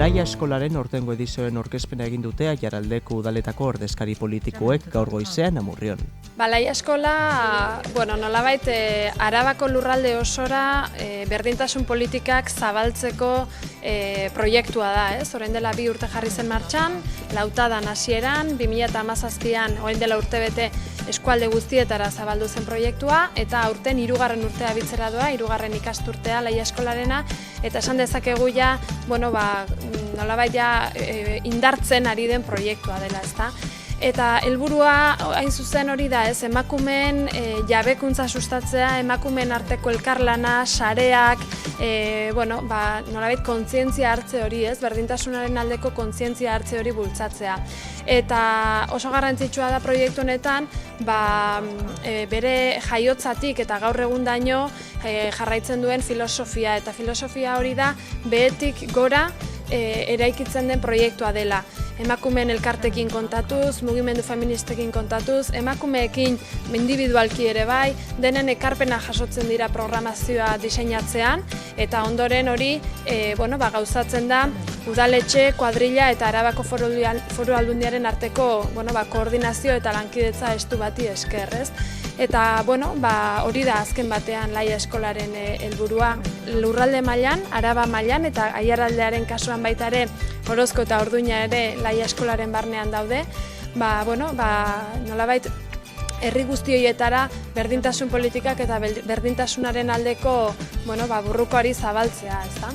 Laia eskolaren ortengo edizioen orkezpena egin dute Aiaraldeko udaletako ordezkari politikoek gaur goizean Amurrion. Laia eskola, nolabait Arabako lurralde osora berdintasun politikak zabaltzeko proiektua da, orain dela 2 urte jarri zen martxan, lautadan hasieran, 2017an, orain dela urtebete eskualde guztietara zabaldu zen proiektua, eta aurten 3. urtea abitzera doa, 3. ikasturtea Laia eskolarena, eta esan dezakegu ja, nolabait ja indartzen ari den proiektua dela, ezta? Eta helburua hain zuzen hori da, emakumeen jabekuntza sustatzea, emakumeen arteko elkarlana, sareak, nolabait kontzientzia hartze hori, berdintasunaren aldeko kontzientzia hartze hori bultzatzea. Eta oso garrantzitsua da proiektu honetan, bere jaiotzatik eta gaur egundaino jarraitzen duen filosofia, eta filosofia hori da behetik gora eraikitzen den proiektua dela. Emakumeen elkartekin kontatuz, mugimendu feministekin kontatuz, emakumeekin individualki ere bai, denen ekarpena jasotzen dira programazioa diseinatzean, eta ondoren hori gauzatzen da udaletxe, kuadrilla eta Arabako Foru Aldundiaren arteko koordinazio eta lankidetza estu bati esker, ez? Eta hori da azken batean Laia eskolaren helburua lurralde mailan, Araba mailan eta Aiaraldearen kasuan baita ere Orozko eta Orduña ere Laia eskolaren barnean daude, nolabait herri guzti horietara berdintasun politikak eta berdintasunaren aldeko burrukoari zabaltzea, ezta?